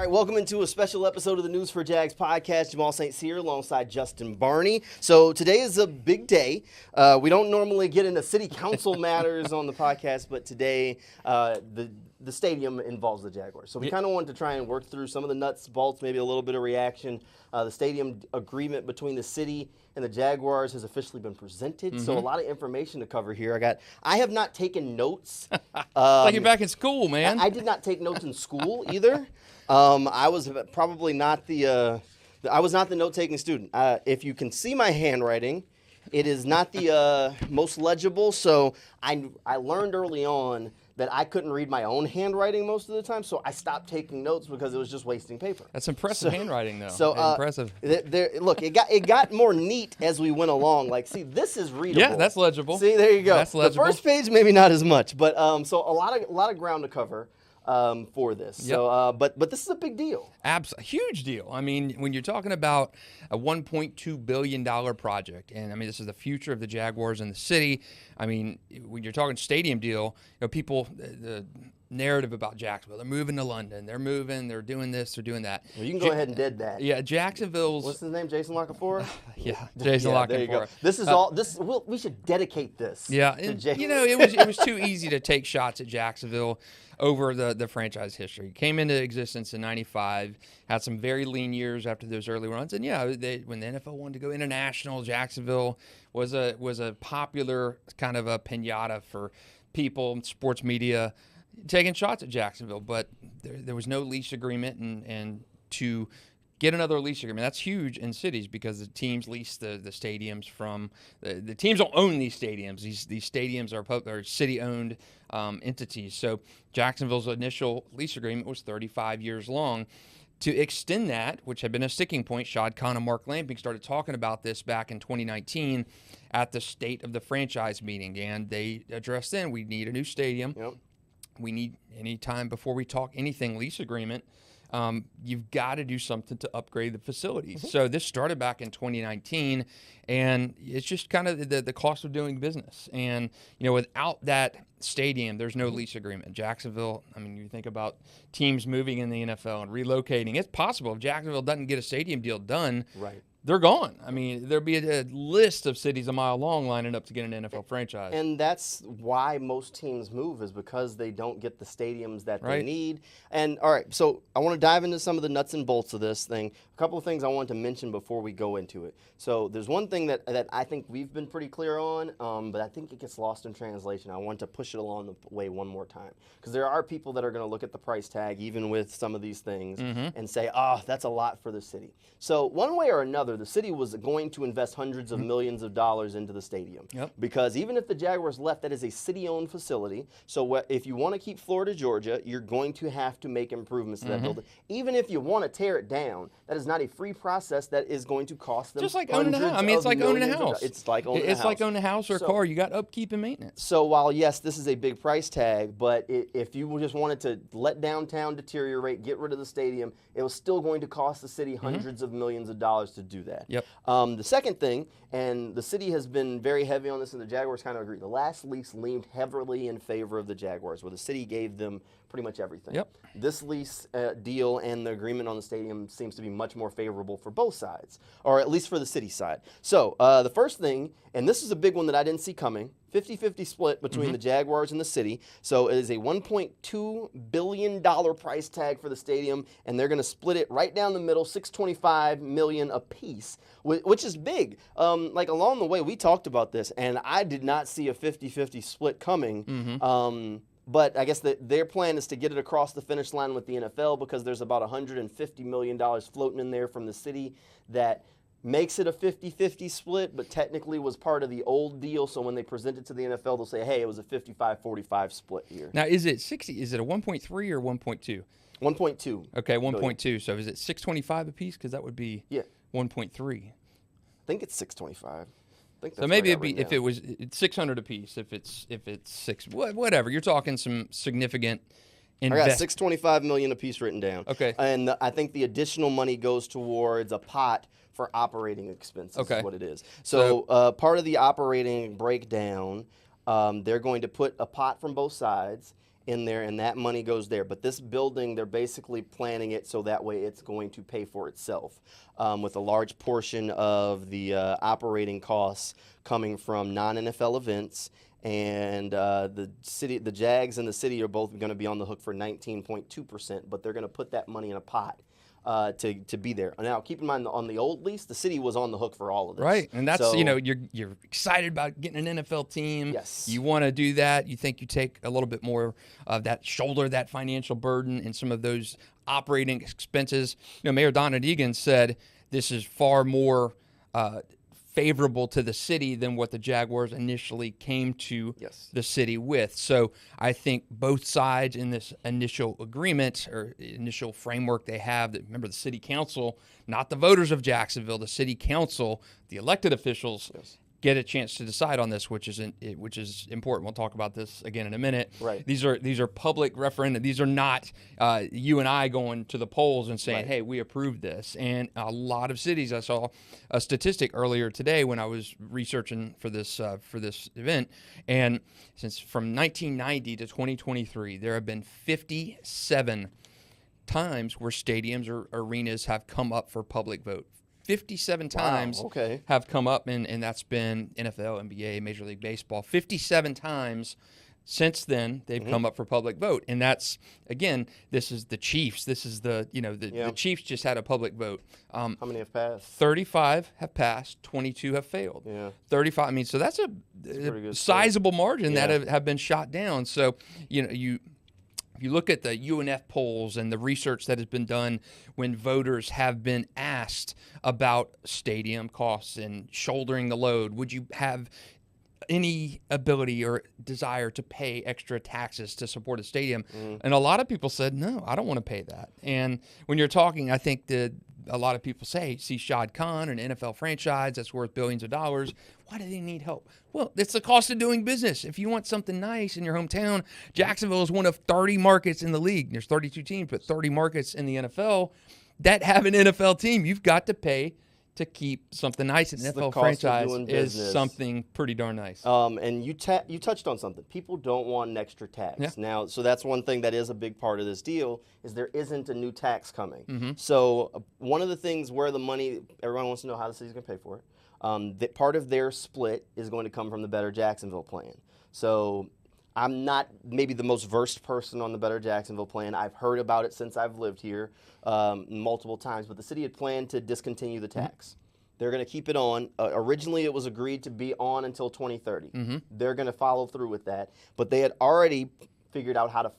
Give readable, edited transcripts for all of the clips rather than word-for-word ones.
All right, welcome into a special episode of the News4JAGs podcast. Jamal St here alongside Justin Barney. So today is a big day. We don't normally get into city council matters on the podcast, but today the stadium involves the Jaguars. So we kind of wanted to try and work through some of the nuts, bolts, maybe a little bit of reaction. The stadium agreement between the city and the Jaguars has officially been presented. So a lot of information to cover here. I have not taken notes. Like you're back in school, man. I did not take notes in school either. I was probably not I was not the note-taking student. If you can see my handwriting, it is not the most legible. So I learned early on that I couldn't read my own handwriting most of the time, so I stopped taking notes because it was just wasting paper. That's impressive handwriting, though. So impressive. Look, it got more neat as we went along. Like, see, this is readable. Yeah, that's legible. See, there you go. That's legible. The first page, maybe not as much, but so a lot of ground to cover. For this. Yep. So, but this is a big deal. Huge deal. I mean, when you're talking about a $1.2 billion project, and I mean, this is the future of the Jaguars and the city. I mean, when you're talking stadium deal, people, the narrative about Jacksonville, they're moving to London, they're doing this, they're doing that. Well, you can go ahead and dead that. Yeah, Jacksonville's. What's his name? Jason Lockenfora? Yeah, Jason Lockenfora. There you go. This is all. We should dedicate this. Yeah, it was too easy to take shots at Jacksonville over the franchise history. Came into existence in '95, had some very lean years after those early runs, and when the NFL wanted to go international, Jacksonville was a popular kind of a piñata for people, sports media, taking shots at Jacksonville. But there was no lease agreement, and to get another lease agreement, that's huge in cities because the teams lease the stadiums from the teams don't own these stadiums. These stadiums are city-owned entities. So Jacksonville's initial lease agreement was 35 years long. To extend that, which had been a sticking point, Shad Khan and Mark Lamping started talking about this back in 2019 at the State of the Franchise meeting, and they addressed then we need a new stadium. Yep. We need, any time before we talk anything lease agreement, you've got to do something to upgrade the facilities. So this started back in 2019, and it's just kind of the cost of doing business. And, without that stadium, there's no lease agreement. Jacksonville, I mean, you think about teams moving in the NFL and relocating. It's possible if Jacksonville doesn't get a stadium deal done, right, they're gone. I mean, there'll be a list of cities a mile long lining up to get an NFL franchise. And that's why most teams move, is because they don't get the stadiums that they need. And all right, so I want to dive into some of the nuts and bolts of this thing. A couple of things I want to mention before we go into it. So there's one thing that I think we've been pretty clear on, but I think it gets lost in translation. I want to push it along the way one more time, because there are people that are going to look at the price tag, even with some of these things, and say, that's a lot for the city. So one way or another, the city was going to invest hundreds of millions of dollars into the stadium. Yep. Because even if the Jaguars left, that is a city-owned facility. So if you want to keep Florida, Georgia, you're going to have to make improvements to that building. Even if you want to tear it down, that is not a free process that is going to cost them. Just like owning a house. I mean, it's like owning a house. It's like owning a house. It's like owning a house or a car. You got upkeep and maintenance. So while, yes, this is a big price tag, but if you just wanted to let downtown deteriorate, get rid of the stadium, it was still going to cost the city hundreds of millions of dollars to do that. Yep. The second thing, and the city has been very heavy on this, and the Jaguars kind of agree, the last lease leaned heavily in favor of the Jaguars, where the city gave them pretty much everything. Yep. This lease deal and the agreement on the stadium seems to be much more favorable for both sides, or at least for the city side. So the first thing, and this is a big one that I didn't see coming, 50-50 split between the Jaguars and the city. So it is a $1.2 billion price tag for the stadium, and they're going to split it right down the middle, $625 million apiece, which is big. Like along the way, we talked about this, and I did not see a 50-50 split coming. But I guess their plan is to get it across the finish line with the NFL, because there's about $150 million floating in there from the city that makes it a 50-50 split, but technically was part of the old deal. So when they present it to the NFL, they'll say, hey, it was a 55-45 split here. Now, is it 60? Is it a 1.3 or 1.2? 1.2. Okay, 1.2. So is it 625 a piece? Because that would be 1.3. I think it's 625. So maybe it'd be if it was 600 a piece. If it's six, whatever. You're talking some significant. I got $625 million a piece written down. Okay. And I think the additional money goes towards a pot for operating expenses. Okay. Is what it is. So part of the operating breakdown, they're going to put a pot from both sides, in there, and that money goes there. But this building, they're basically planning it so that way it's going to pay for itself, with a large portion of the operating costs coming from non-NFL events. And the Jags and the city are both going to be on the hook for 19.2%, but they're going to put that money in a pot to be there. Now, keep in mind, on the old lease, the city was on the hook for all of this. Right, and that's, so, you're excited about getting an NFL team. Yes. You want to do that. You think you take a little bit more of that, shoulder that financial burden and some of those operating expenses. Mayor Donna Deegan said this is far more favorable to the city than what the Jaguars initially came to the city with. So I think both sides in this initial agreement or initial framework they have, that, remember, the city council, not the voters of Jacksonville, the city council, the elected officials, get a chance to decide on this, which is important. We'll talk about this again in a minute. Right. These are public referenda. These are not you and I going to the polls and saying, "Hey, we approve this." And a lot of cities, I saw a statistic earlier today when I was researching for this event, and since from 1990 to 2023, there have been 57 times where stadiums or arenas have come up for public vote. 57 times have come up, and that's been NFL, NBA, Major League Baseball. 57 times since then they've come up for public vote, and that's, again, this is the Chiefs. This is the Chiefs just had a public vote. How many have passed? 35 have passed. 22 have failed. 35. I mean, so that's a sizable margin that have been shot down. So you look at the UNF polls and the research that has been done when voters have been asked about stadium costs and shouldering the load, would you have any ability or desire to pay extra taxes to support a stadium? And a lot of people said, no, I don't want to pay that. And when you're talking, I think that a lot of people see Shad Khan, an NFL franchise that's worth billions of dollars. Why do they need help? Well, it's the cost of doing business. If you want something nice in your hometown, Jacksonville is one of 30 markets in the league. There's 32 teams, but 30 markets in the NFL that have an NFL team. You've got to pay to keep something nice. An NFL franchise is something pretty darn nice. And you touched on something. People don't want an extra tax. Now, so that's one thing that is a big part of this deal, is there isn't a new tax coming. So one of the things where the money, everyone wants to know how the city's going to pay for it. That part of their split is going to come from the Better Jacksonville plan. So I'm not maybe the most versed person on the Better Jacksonville plan. I've heard about it since I've lived here multiple times, but the city had planned to discontinue the tax. They're going to keep it on. Originally, it was agreed to be on until 2030. They're going to follow through with that, but they had already figured out how to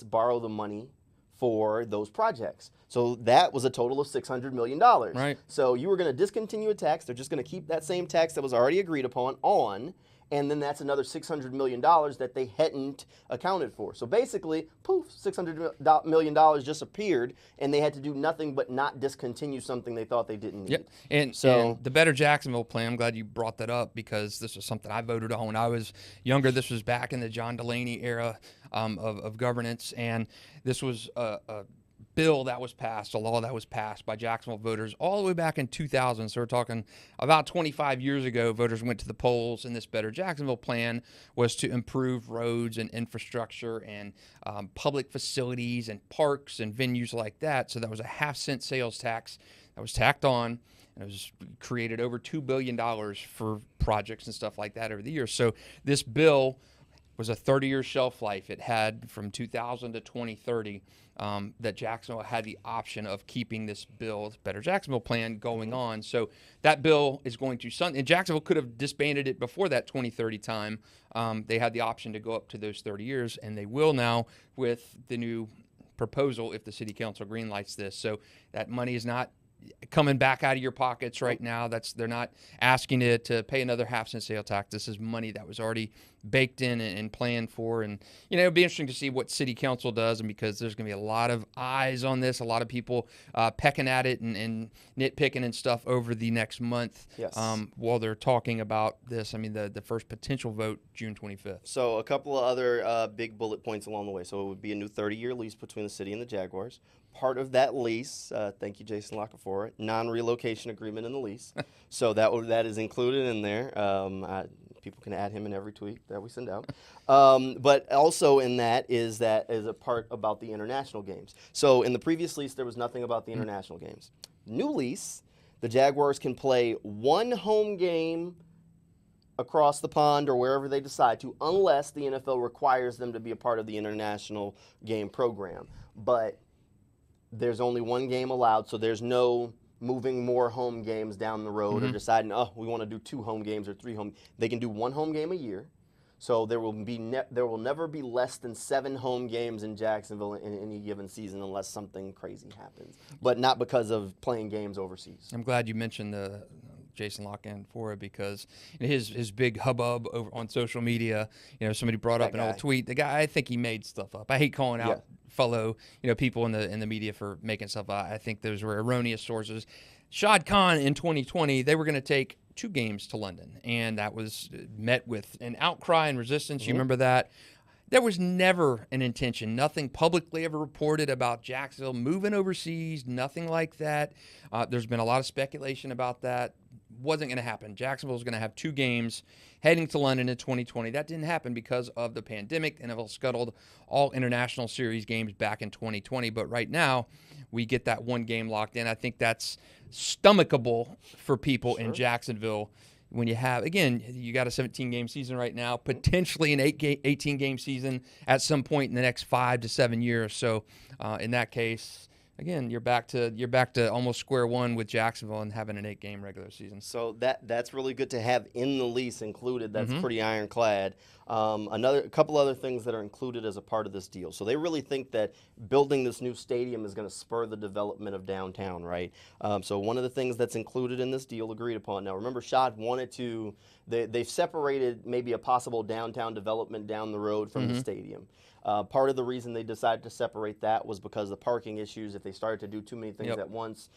borrow the money for those projects. So that was a total of $600 million. Right. So you were going to discontinue a tax. They're just going to keep that same tax that was already agreed upon on, and then that's another $600 million that they hadn't accounted for. So basically, poof, $600 million just appeared, and they had to do nothing but not discontinue something they thought they didn't need. And the Better Jacksonville plan, I'm glad you brought that up, because this was something I voted on when I was younger. This was back in the John Delaney era of governance, and this was a bill that was passed, a law that was passed by Jacksonville voters all the way back in 2000. So we're talking about 25 years ago, voters went to the polls, and this Better Jacksonville plan was to improve roads and infrastructure and public facilities and parks and venues like that. So that was a half-cent sales tax that was tacked on, and it was created over $2 billion for projects and stuff like that over the years. So this bill was a 30-year shelf life. It had from 2000 to 2030 that Jacksonville had the option of keeping this bill, Better Jacksonville plan, going on. So that bill is going to and Jacksonville could have disbanded it before that 2030 time. They had the option to go up to those 30 years, and they will now with the new proposal if the city council greenlights this. So that money is not coming back out of your pockets right now. They're not asking it to pay another half-cent sale tax. This is money that was already baked in and planned for. And, it'll be interesting to see what city council does, and because there's going to be a lot of eyes on this, a lot of people pecking at it and nitpicking and stuff over the next month while they're talking about this. I mean, the first potential vote, June 25th. So a couple of other big bullet points along the way. So it would be a new 30-year lease between the city and the Jaguars. Part of that lease, thank you, Jason Locker, for it, non-relocation agreement in the lease. So that is included in there. People can add him in every tweet that we send out. But also in that is a part about the international games. So in the previous lease, there was nothing about the international games. New lease, the Jaguars can play one home game across the pond or wherever they decide to, unless the NFL requires them to be a part of the international game program. But there's only one game allowed, so there's no moving more home games down the road or deciding, oh, we want to do 2 home games or 3 home. They can do 1 home game a year. So there will never be less than 7 home games in Jacksonville in any given season unless something crazy happens, but not because of playing games overseas. I'm glad you mentioned the Jason Lockhan for it, because his big hubbub over on social media, somebody brought up an old tweet. The guy, I think he made stuff up. I hate calling out fellow people in the media for making stuff up. I think those were erroneous sources. Shad Khan in 2020, they were going to take 2 games to London, and that was met with an outcry and resistance. You remember that? There was never an intention, nothing publicly ever reported about Jacksonville moving overseas, nothing like that. There's been a lot of speculation about that. Wasn't going to happen. Jacksonville was going to have 2 games heading to London in 2020. That didn't happen because of the pandemic. NFL scuttled all international series games back in 2020. But right now, we get that 1 game locked in. I think that's stomachable for people in Jacksonville. When you have, again, you got a 17-game season right now, potentially an 18-game season at some point in the next 5 to 7 years. So in that case, again, you're back to almost square one with Jacksonville and having an 8-game regular season. So that's really good to have in the lease included. That's pretty ironclad. A couple other things that are included as a part of this deal. So they really think that building this new stadium is going to spur the development of downtown, right? So one of the things that's included in this deal, agreed upon. Now remember, Shad wanted to. They've separated maybe a possible downtown development down the road from the stadium. Part of the reason they decided to separate that was because of the parking issues. If they started to do too many things at once,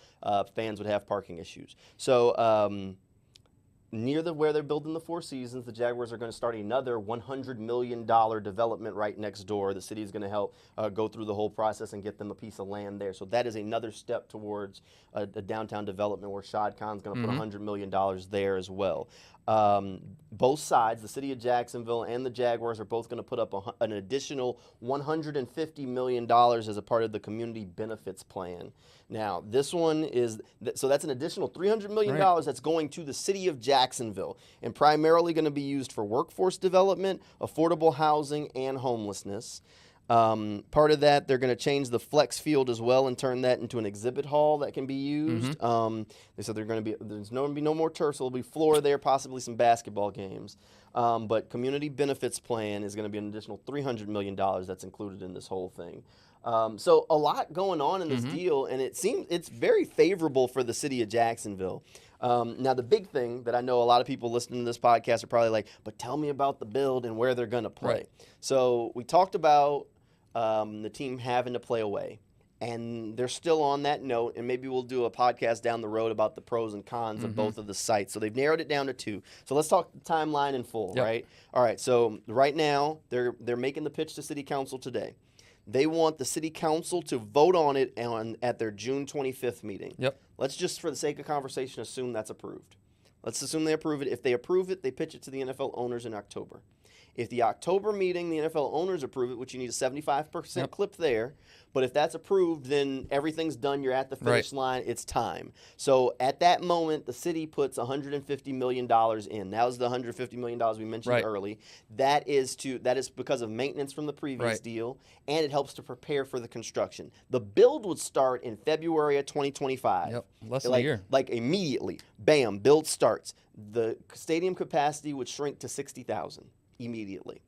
fans would have parking issues. So near where they're building the Four Seasons, the Jaguars are going to start another $100 million development right next door. The city is going to help go through the whole process and get them a piece of land there. So that is another step towards a downtown development where Shad Khan's going to put $100 million there as well. Both sides, the City of Jacksonville and the Jaguars, are both going to put up an additional $150 million as a part of the community benefits plan. Now, this one is, so that's an additional $300 million that's going to the City of Jacksonville and primarily going to be used for workforce development, affordable housing, and homelessness. Part of that, they're going to change the flex field as well and turn that into an exhibit hall that can be used. They said there's going to be no more turf, so there'll be floor there, possibly some basketball games. But community benefits plan is going to be an additional $300 million that's included in this whole thing. So a lot going on in this deal, and it's very favorable for the City of Jacksonville. Now, the big thing that I know a lot of people listening to this podcast are probably like, but tell me about the build and where they're going to play. So we talked about the team having to play away, and they're still on that note, and maybe we'll do a podcast down the road about the pros and cons of both of the sites. So they've narrowed it down to 2. So let's talk the timeline in full, right? All right, so right now they're making the pitch to City Council today. They want the City Council to vote on it at their June 25th meeting. Let's just, for the sake of conversation, assume that's approved. Let's assume they approve it. If they approve it, they pitch it to the NFL owners in October. If the October meeting, the NFL owners approve it, which you need a 75% clip there, but if that's approved, then everything's done. You're at the finish line. It's time. So at that moment, the city puts $150 million in. That was the $150 million we mentioned early. That is because of maintenance from the previous deal, and it helps to prepare for the construction. The build would start in February of 2025. Less than a year. Like immediately. Bam, build starts. The stadium capacity would shrink to 60,000 immediately.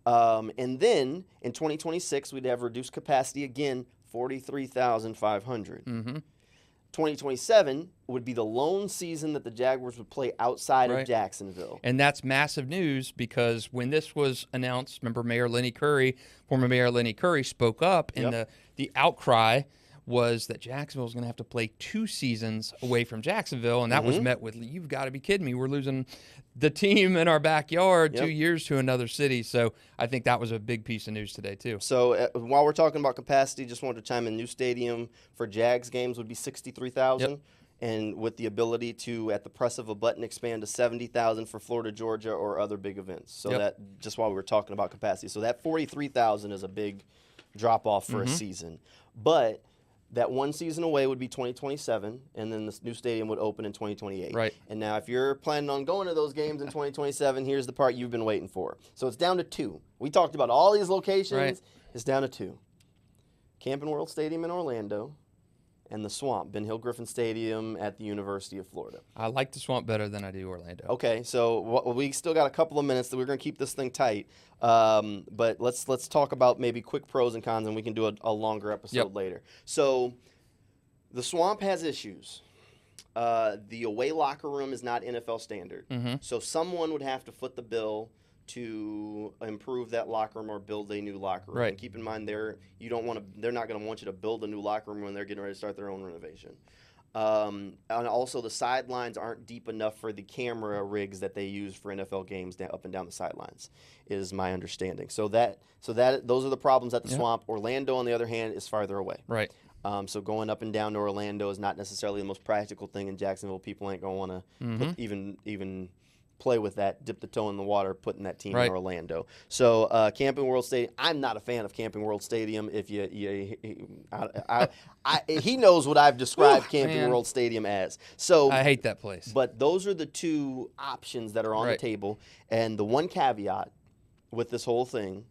And then in 2026, we'd have reduced capacity again, 43,500. 2027 would be the lone season that the Jaguars would play outside of Jacksonville. And that's massive news because when this was announced, remember former Mayor Lenny Curry spoke up, and the outcry was that Jacksonville was going to have to play 2 seasons away from Jacksonville, and that was met with, you've got to be kidding me. We're losing the team in our backyard 2 years to another city. So I think that was a big piece of news today, too. So while we're talking about capacity, just wanted to chime in, new stadium for Jags games would be 63,000. and with the ability to, at the press of a button, expand to 70,000 for Florida, Georgia, or other big events. So that, just while we were talking about capacity, so that 43,000 is a big drop off for a season. But that one season away would be 2027, and then this new stadium would open in 2028. Right. And now, if you're planning on going to those games in 2027, here's the part you've been waiting for. So it's down to 2. We talked about all these locations. Right. It's down to 2. Camping World Stadium in Orlando, and the Swamp, Ben Hill Griffin Stadium at the University of Florida. I like the Swamp better than I do Orlando. Okay, so we still got a couple of minutes that we're going to keep this thing tight. But let's talk about maybe quick pros and cons, and we can do a longer episode later. So the Swamp has issues. The away locker room is not NFL standard. So someone would have to foot the bill to improve that locker room or build a new locker room. Right. And keep in mind, they're not going to want you to build a new locker room when they're getting ready to start their own renovation. And also, the sidelines aren't deep enough for the camera rigs that they use for NFL games up and down the sidelines, is my understanding. So those are the problems at the Swamp. Orlando, on the other hand, is farther away. Right. So going up and down to Orlando is not necessarily the most practical thing in Jacksonville. People ain't going to want to even play with that, dip the toe in the water, putting that team in Orlando. So Camping World Stadium, I'm not a fan of Camping World Stadium. If he knows what I've described Camping World Stadium as. So I hate that place. But those are the 2 options that are on the table. And the one caveat with this whole thing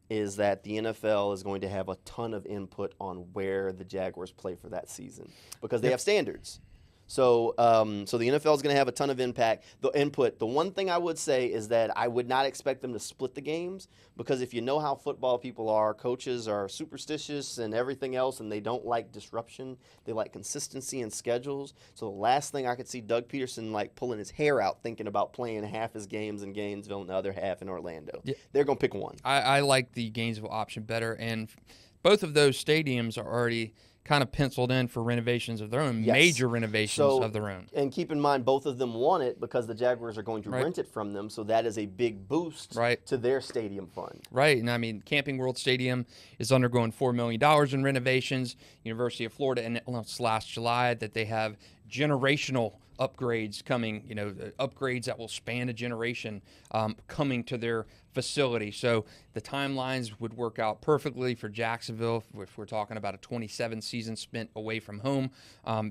is that the NFL is going to have a ton of input on where the Jaguars play for that season, because they have standards. So the NFL is going to have a ton of input. The one thing I would say is that I would not expect them to split the games, because if you know how football people are, coaches are superstitious and everything else, and they don't like disruption. They like consistency in schedules. So the last thing I could see Doug Peterson pulling his hair out thinking about playing half his games in Gainesville and the other half in Orlando. Yeah. They're going to pick one. I like the Gainesville option better, and both of those stadiums are already kind of penciled in for renovations of their own, major renovations of their own. And keep in mind, both of them want it because the Jaguars are going to rent it from them, so that is a big boost to their stadium fund. Right, and I mean, Camping World Stadium is undergoing $4 million in renovations. University of Florida announced last July that they have generational upgrades coming, upgrades that will span a generation coming to their facility. So the timelines would work out perfectly for Jacksonville. If we're talking about a 27 season spent away from home,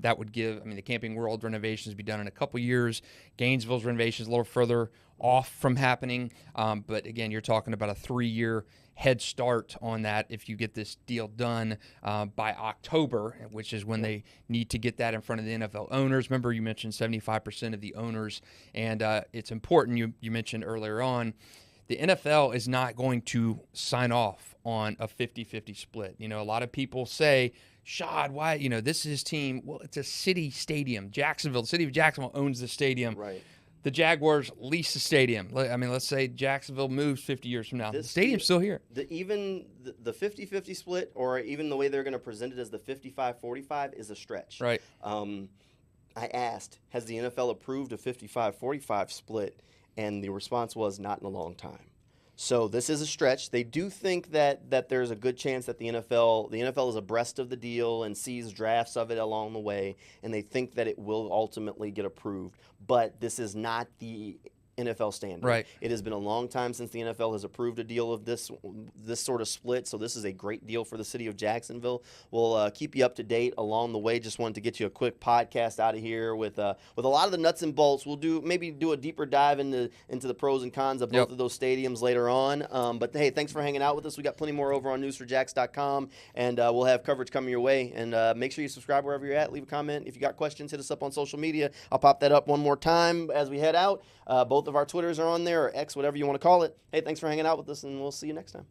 that would give, the Camping World renovations be done in a couple years. Gainesville's renovations a little further off from happening. But again, you're talking about a 3-year head start on that if you get this deal done by October, which is when they need to get that in front of the NFL owners. Remember, you mentioned 75% of the owners, and it's important. You mentioned earlier on, the NFL is not going to sign off on a 50-50 split. A lot of people say, Shad, why, this is his team. Well, it's a city stadium. Jacksonville, the city of Jacksonville owns the stadium. Right. The Jaguars lease the stadium. Let's say Jacksonville moves 50 years from now. The stadium's still here. Even the 50-50 split, or even the way they're going to present it as the 55-45, is a stretch. Right. I asked, has the NFL approved a 55-45 split? And the response was, not in a long time. So this is a stretch. They do think that there's a good chance that the NFL is abreast of the deal and sees drafts of it along the way, and they think that it will ultimately get approved. But this is not the NFL standard. Right. It has been a long time since the NFL has approved a deal of this sort of split, so this is a great deal for the city of Jacksonville. We'll keep you up to date along the way. Just wanted to get you a quick podcast out of here with a lot of the nuts and bolts. We'll maybe do a deeper dive into the pros and cons of both of those stadiums later on. But hey, thanks for hanging out with us. We got plenty more over on News4JAGs.com, and we'll have coverage coming your way. And make sure you subscribe wherever you're at. Leave a comment. If you got questions, hit us up on social media. I'll pop that up one more time as we head out. Both of our Twitters are on there, or X, whatever you want to call it. Hey, thanks for hanging out with us, and we'll see you next time.